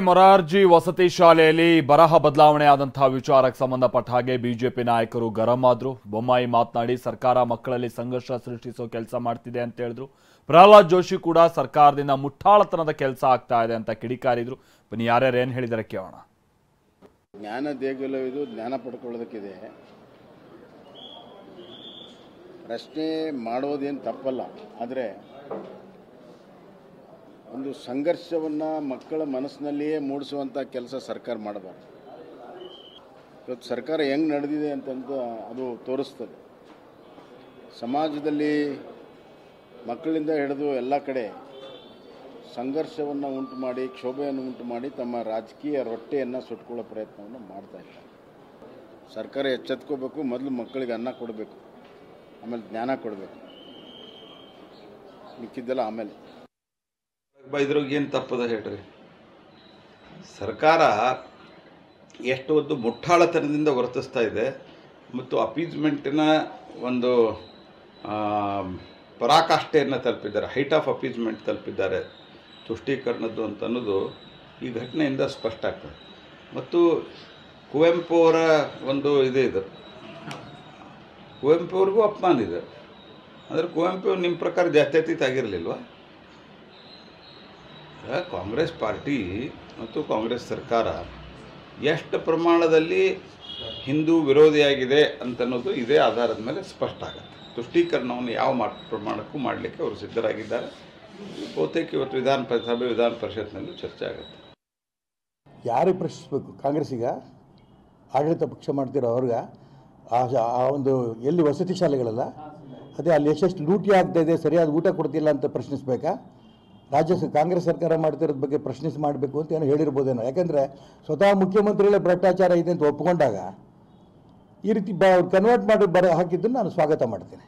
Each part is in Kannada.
ಮೊರಾರ್ಜಿ ವಸತಿ ಶಾಲೆಯಲ್ಲಿ ಬರಹ ಬದಲಾವಣೆ ಆದಂತಹ ವಿಚಾರಕ್ಕೆ ಸಂಬಂಧಪಟ್ಟ ಹಾಗೆ ಬಿಜೆಪಿ ನಾಯಕರು ಗರಂ ಆದ್ರು. ಬೊಮ್ಮಾಯಿ ಮಾತನಾಡಿ ಸರ್ಕಾರ ಮಕ್ಕಳಲ್ಲಿ ಸಂಘರ್ಷ ಸೃಷ್ಟಿಸೋ ಕೆಲಸ ಮಾಡ್ತಿದೆ ಅಂತ ಹೇಳಿದ್ರು. ಪ್ರಹ್ಲಾದ್ ಜೋಶಿ ಕೂಡ ಸರ್ಕಾರದಿಂದ ಮುಟ್ಟಾಳತನದ ಕೆಲಸ ಆಗ್ತಾ ಇದೆ ಅಂತ ಕಿಡಿಕಾರಿದ್ರು. ಬನ್ನಿ ಯಾರ್ಯಾರು ಏನು ಹೇಳಿದರೆ ಕೇಳೋಣ. ಜ್ಞಾನ ದೇಗುಲ ಇದು, ಜ್ಞಾನ ಪಡ್ಕೊಳ್ಳೋದಕ್ಕಿದೆ. ಪ್ರಶ್ನೆ ಮಾಡೋದೇನು ತಪ್ಪಲ್ಲ, ಆದರೆ ಒಂದು ಸಂಘರ್ಷವನ್ನು ಮಕ್ಕಳ ಮನಸ್ಸಿನಲ್ಲಿಯೇ ಮೂಡಿಸುವಂಥ ಕೆಲಸ ಸರ್ಕಾರ ಮಾಡಬಾರ್ದು. ಇವತ್ತು ಸರ್ಕಾರ ಹೆಂಗೆ ನಡೆದಿದೆ ಅಂತಂದು ಅದು ತೋರಿಸ್ತದೆ. ಸಮಾಜದಲ್ಲಿ ಮಕ್ಕಳಿಂದ ಹಿಡಿದು ಎಲ್ಲ ಕಡೆ ಸಂಘರ್ಷವನ್ನು ಉಂಟು ಮಾಡಿ, ಕ್ಷೋಭೆಯನ್ನು ಉಂಟು ಮಾಡಿ ತಮ್ಮ ರಾಜಕೀಯ ರೊಟ್ಟೆಯನ್ನು ಸುಟ್ಕೊಳ್ಳೋ ಪ್ರಯತ್ನವನ್ನು ಮಾಡ್ತಾಯಿದ್ದಾರೆ. ಸರ್ಕಾರ ಎಚ್ಚೆತ್ಕೋಬೇಕು. ಮೊದಲು ಮಕ್ಕಳಿಗೆ ಅನ್ನ ಕೊಡಬೇಕು, ಆಮೇಲೆ ಜ್ಞಾನ ಕೊಡಬೇಕು, ಮಿಕ್ಕಿದ್ದೆಲ್ಲ ಆಮೇಲೆ. ಇದ್ರಾಗೇನು ತಪ್ಪದ ಹೇಳ್ರಿ. ಸರ್ಕಾರ ಎಷ್ಟು ಒಂದು ಮುಟ್ಟಾಳತನದಿಂದ ವರ್ತಿಸ್ತಾ ಇದೆ ಮತ್ತು ಅಪೀಸ್ಮೆಂಟಿನ ಒಂದು ಪರಾಕಾಷ್ಠೆಯನ್ನು ತಲುಪಿದ್ದಾರೆ, ಹೈಟ್ ಆಫ್ ಅಪೀಸ್ಮೆಂಟ್ ತಲುಪಿದ್ದಾರೆ ತುಷ್ಟೀಕರಣದ್ದು ಅಂತ ಅನ್ನೋದು ಈ ಘಟನೆಯಿಂದ ಸ್ಪಷ್ಟ ಆಗ್ತದೆ. ಮತ್ತು ಕುವೆಂಪು ಅವರ ಒಂದು ಇದೆ, ಕುವೆಂಪು ಅವ್ರಿಗೂ ಅಪಮಾನ ಇದೆ. ಅಂದರೆ ಕುವೆಂಪು ನಿಮ್ಮ ಪ್ರಕಾರ ಜಾತ್ಯತೀತ ಆಗಿರಲಿಲ್ವ? ಕಾಂಗ್ರೆಸ್ ಪಾರ್ಟಿ ಮತ್ತು ಕಾಂಗ್ರೆಸ್ ಸರ್ಕಾರ ಎಷ್ಟು ಪ್ರಮಾಣದಲ್ಲಿ ಹಿಂದೂ ವಿರೋಧಿಯಾಗಿದೆ ಅಂತನ್ನೋದು ಇದೇ ಆಧಾರದ ಮೇಲೆ ಸ್ಪಷ್ಟ ಆಗುತ್ತೆ. ತುಷ್ಟೀಕರಣವನ್ನು ಯಾವ ಪ್ರಮಾಣಕ್ಕೂ ಮಾಡಲಿಕ್ಕೆ ಅವರು ಸಿದ್ಧರಾಗಿದ್ದಾರೆ. ಬಹುತೇಕ ಇವತ್ತು ವಿಧಾನ ಪರಿಷತ್ನಲ್ಲೂ ಚರ್ಚೆ ಆಗುತ್ತೆ. ಯಾರಿಗೆ ಪ್ರಶ್ನಿಸಬೇಕು? ಕಾಂಗ್ರೆಸ್ಸಿಗ? ಆಡಳಿತ ಪಕ್ಷ ಮಾಡ್ತಿರೋ ಅವ್ರಿಗೆ? ಆ ಒಂದು ಎಲ್ಲಿ ವಸತಿ ಶಾಲೆಗಳಲ್ಲ, ಅದೇ ಅಲ್ಲಿ ಎಷ್ಟೆಷ್ಟು ಲೂಟಿ ಆಗ್ತಾಯಿದೆ, ಸರಿಯಾದ ಊಟ ಕೊಡ್ತಿಲ್ಲ ಅಂತ ಪ್ರಶ್ನಿಸಬೇಕಾ? ಕಾಂಗ್ರೆಸ್ ಸರ್ಕಾರ ಮಾಡ್ತಿರೋದ್ರ ಬಗ್ಗೆ ಮಾಡಬೇಕು ಅಂತ ಏನೋ ಹೇಳಿರ್ಬೋದೇನೋ. ಯಾಕೆಂದರೆ ಸ್ವತಃ ಮುಖ್ಯಮಂತ್ರಿಗಳೇ ಭ್ರಷ್ಟಾಚಾರ ಇದೆ ಅಂತ ಒಪ್ಪಿಕೊಂಡಾಗ ಈ ರೀತಿ ಕನ್ವರ್ಟ್ ಮಾಡಿ ಹಾಕಿದ್ದನ್ನು ನಾನು ಸ್ವಾಗತ ಮಾಡ್ತೇನೆ.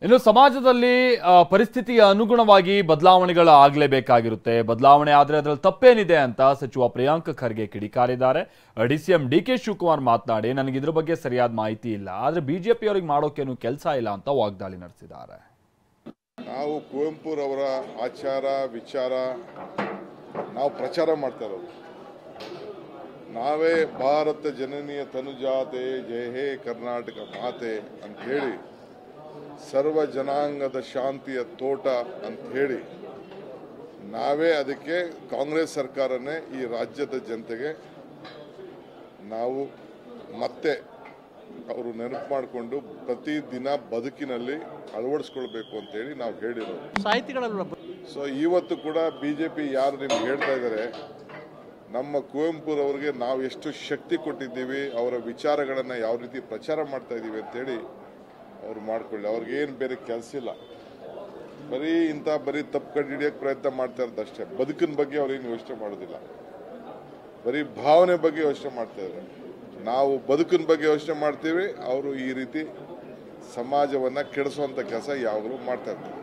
ಇನ್ನು ಸಮಾಜದಲ್ಲಿ ಪರಿಸ್ಥಿತಿಯ ಅನುಗುಣವಾಗಿ ಬದಲಾವಣೆಗಳು ಆಗಲೇಬೇಕಾಗಿರುತ್ತೆ. ಬದಲಾವಣೆ ಆದರೆ ಅದರಲ್ಲಿ ತಪ್ಪೇನಿದೆ ಅಂತ ಸಚಿವ ಪ್ರಿಯಾಂಕ್ ಖರ್ಗೆ ಕಿಡಿಕಾರಿದ್ದಾರೆ. ಡಿಸಿಎಂ ಡಿಕೆ ಶಿವಕುಮಾರ್ ಮಾತನಾಡಿ, ನನಗೆ ಇದ್ರ ಬಗ್ಗೆ ಸರಿಯಾದ ಮಾಹಿತಿ ಇಲ್ಲ, ಆದರೆ ಬಿಜೆಪಿಯವರಿಗೆ ಮಾಡೋಕೇನು ಕೆಲಸ ಇಲ್ಲ ಅಂತ ವಾಗ್ದಾಳಿ ನಡೆಸಿದ್ದಾರೆ. ನಾವು ಕುವೆಂಪುರವರ ಆಚಾರ ವಿಚಾರ ನಾವು ಪ್ರಚಾರ ಮಾಡ್ತಾ ಇರೋದು. ನಾವೇ ಭಾರತ ಜನನೀಯ ತನುಜಾತೆ ಜಯ ಹೇ ಕರ್ನಾಟಕ ಮಾತೆ ಅಂತ ಹೇಳಿ, ಸರ್ವ ಜನಾಂಗದ ಶಾಂತಿಯ ತೋಟ ಅಂತ ಹೇಳಿ ನಾವೇ ಅದಕ್ಕೆ ಕಾಂಗ್ರೆಸ್ ಸರ್ಕಾರನೇ ಈ ರಾಜ್ಯದ ಜನತೆಗೆ ನಾವು ಮತ್ತೆ ಅವರು ನೆನಪು ಮಾಡಿಕೊಂಡು ಪ್ರತಿದಿನ ಬದುಕಿನಲ್ಲಿ ಅಳವಡಿಸ್ಕೊಳ್ಬೇಕು ಅಂತೇಳಿ ನಾವು ಹೇಳಿರೋದು ಸಾಹಿತಿಗಳಲ್ಲ. ಸೊ ಇವತ್ತು ಕೂಡ ಬಿಜೆಪಿ ಯಾರು ನಿಮ್ಗೆ ಹೇಳ್ತಾ ಇದ್ದಾರೆ, ನಮ್ಮ ಕುವೆಂಪುರವ್ರಿಗೆ ನಾವು ಎಷ್ಟು ಶಕ್ತಿ ಕೊಟ್ಟಿದ್ದೀವಿ, ಅವರ ವಿಚಾರಗಳನ್ನು ಯಾವ ರೀತಿ ಪ್ರಚಾರ ಮಾಡ್ತಾ ಇದ್ದೀವಿ ಅಂತೇಳಿ ಅವ್ರು ಮಾಡ್ಕೊಳ್ಳಿ. ಅವ್ರಿಗೇನು ಬೇರೆ ಕೆಲಸ ಇಲ್ಲ, ಬರೀ ತಪ್ಪು ಕಂಡು ಹಿಡಿಯೋಕ್ಕೆ ಪ್ರಯತ್ನ ಮಾಡ್ತಾ ಇರೋದಷ್ಟೇ. ಬದುಕಿನ ಬಗ್ಗೆ ಅವ್ರೇನು ಯೋಚನೆ ಮಾಡೋದಿಲ್ಲ, ಬರೀ ಭಾವನೆ ಬಗ್ಗೆ ಯೋಚನೆ ಮಾಡ್ತಾ ಇದ್ದಾರೆ. ನಾವು ಬದುಕಿನ ಬಗ್ಗೆ ಯೋಚನೆ ಮಾಡ್ತೀವಿ, ಅವರು ಈ ರೀತಿ ಸಮಾಜವನ್ನ ಕೆಡಿಸುವಂತ ಕೆಲಸ ಯಾವಾಗಲೂ ಮಾಡ್ತಾ ಇರ್ತಾರೆ.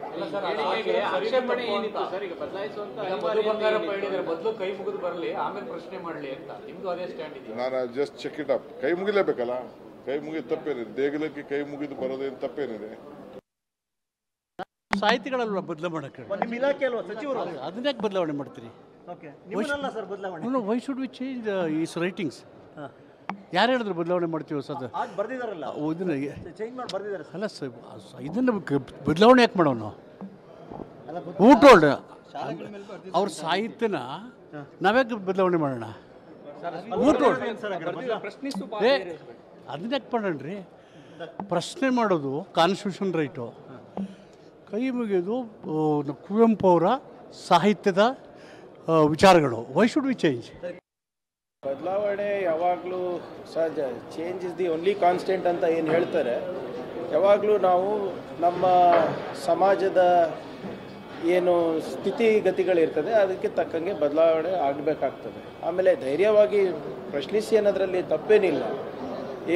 ನಾನು ಜಸ್ಟ್ ಚೆಕ್ ಇಟ್ ಅಪ್. ಕೈ ಮುಗಿಲೇಬೇಕಲ್ಲ, ಕೈ ಮುಗಿದ ತಪ್ಪೇನಿದೆ? ದೇಗುಲಕ್ಕೆ ಕೈ ಮುಗಿದು ಬರೋದೇನು ತಪ್ಪೇನಿದೆ? ಸಾಹಿತಿಗಳಲ್ವ ಬದಲಾವಣೆ ಮಾಡಕ್ಕೆ? ನಿಮ್ಮ ಇಲಾಖೆ ಅಲ್ವಾ ಸಚಿವರು? ಅದನ್ನೇ ಬದಲಾವಣೆ ಮಾಡ್ತೀರಿ? Why should we change is writings? ಯಾರು ಹೇಳಿದ್ರು ಬದಲಾವಣೆ ಮಾಡ್ತೀವಿ? ಸದ ಬರ್ದಿದಾರಲ್ಲ, ಅಲ್ಲ ಸರ್, ಇದನ್ನು ಬದಲಾವಣೆ ಯಾಕೆ ಮಾಡೋಣ? ಊಟೋಲ್ಡ್ ಅವ್ರ ಸಾಹಿತ್ಯನ ನಾವ್ಯಾಕೆ ಬದಲಾವಣೆ ಮಾಡೋಣ? ಊಟೋಲ್ಡ್ ಅದನ್ನ ಯಾಕೆ ಮಾಡೋಣ್ರಿ? ಪ್ರಶ್ನೆ ಮಾಡೋದು ಕಾನ್ಸ್ಟಿಟ್ಯೂಷನ್ ರೈಟು. ಕೈ ಮುಗಿಯೋದು ಕುವೆಂಪು ಅವರ ಸಾಹಿತ್ಯದ ವಿಚಾರಗಳು. Why should we change? ಬದಲಾವಣೆ ಯಾವಾಗಲೂ ಸಹಜ. Change is the only constant ಅಂತ ಏನು ಹೇಳ್ತಾರೆ. ಯಾವಾಗಲೂ ನಾವು ನಮ್ಮ ಸಮಾಜದ ಏನು ಸ್ಥಿತಿಗತಿಗಳಿರ್ತದೆ ಅದಕ್ಕೆ ತಕ್ಕಂಗೆ ಬದಲಾವಣೆ ಆಗಬೇಕಾಗ್ತದೆ. ಆಮೇಲೆ ಧೈರ್ಯವಾಗಿ ಪ್ರಶ್ನಿಸಿ ಅನ್ನೋದ್ರಲ್ಲಿ ತಪ್ಪೇನಿಲ್ಲ.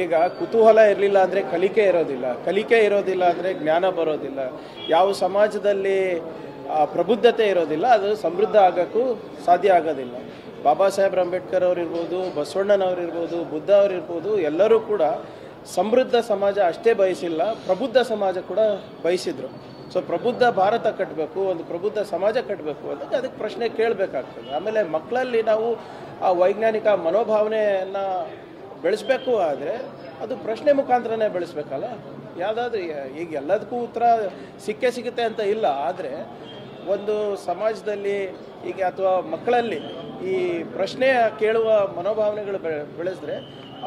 ಈಗ ಕುತೂಹಲ ಇರಲಿಲ್ಲ ಅಂದರೆ ಕಲಿಕೆ ಇರೋದಿಲ್ಲ ಅಂದರೆ ಜ್ಞಾನ ಬರೋದಿಲ್ಲ. ಯಾವ ಸಮಾಜದಲ್ಲಿ ಪ್ರಬುದ್ಧತೆ ಇರೋದಿಲ್ಲ ಅದು ಸಮೃದ್ಧ ಆಗೋಕ್ಕೂ ಸಾಧ್ಯ ಆಗೋದಿಲ್ಲ. ಬಾಬಾ ಸಾಹೇಬ್ ಅಂಬೇಡ್ಕರ್ ಅವರಿರ್ಬೋದು, ಬಸವಣ್ಣನವರಿರ್ಬೋದು, ಬುದ್ಧ ಅವರಿರ್ಬೋದು, ಎಲ್ಲರೂ ಕೂಡ ಸಮೃದ್ಧ ಸಮಾಜ ಅಷ್ಟೇ ಬಯಸಿಲ್ಲ, ಪ್ರಬುದ್ಧ ಸಮಾಜ ಕೂಡ ಬಯಸಿದ್ರು. ಸೊ ಪ್ರಬುದ್ಧ ಭಾರತ ಕಟ್ಟಬೇಕು, ಒಂದು ಪ್ರಬುದ್ಧ ಸಮಾಜ ಕಟ್ಟಬೇಕು ಅಂದಾಗ ಅದಕ್ಕೆ ಪ್ರಶ್ನೆ ಕೇಳಬೇಕಾಗ್ತದೆ. ಆಮೇಲೆ ಮಕ್ಕಳಲ್ಲಿ ನಾವು ಆ ವೈಜ್ಞಾನಿಕ ಮನೋಭಾವನೆಯನ್ನು ಬೆಳೆಸಬೇಕು ಆದರೆ ಅದು ಪ್ರಶ್ನೆ ಮುಖಾಂತರನೇ ಬೆಳೆಸ್ಬೇಕಲ್ಲ. ಯಾವುದಾದ್ರೂ ಈಗ ಎಲ್ಲದಕ್ಕೂ ಉತ್ತರ ಸಿಗುತ್ತೆ ಅಂತ ಇಲ್ಲ, ಆದರೆ ಒಂದು ಸಮಾಜದಲ್ಲಿ ಈಗ ಅಥವಾ ಮಕ್ಕಳಲ್ಲಿ ಈ ಪ್ರಶ್ನೆ ಕೇಳುವ ಮನೋಭಾವನೆಗಳು ಬೆಳೆಸಿದ್ರೆ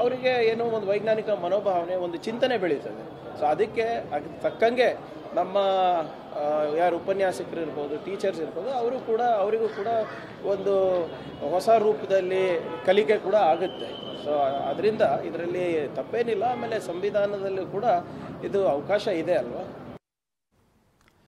ಅವರಿಗೆ ಏನೋ ಒಂದು ವೈಜ್ಞಾನಿಕ ಮನೋಭಾವನೆ, ಒಂದು ಚಿಂತನೆ ಬೆಳೀತದೆ. ಸೊ ಅದಕ್ಕೆ ತಕ್ಕಂಗೆ ನಮ್ಮ ಯಾರು ಉಪನ್ಯಾಸಕರು ಇರ್ಬೋದು, ಟೀಚರ್ಸ್ ಇರ್ಬೋದು, ಅವರಿಗೂ ಕೂಡ ಒಂದು ಹೊಸ ರೂಪದಲ್ಲಿ ಕಲಿಕೆ ಕೂಡ ಆಗುತ್ತೆ. ಸೊ ಅದರಿಂದ ಇದರಲ್ಲಿ ತಪ್ಪೇನಿಲ್ಲ. ಆಮೇಲೆ ಸಂವಿಧಾನದಲ್ಲೂ ಕೂಡ ಇದು ಅವಕಾಶ ಇದೆ ಅಲ್ವಾ.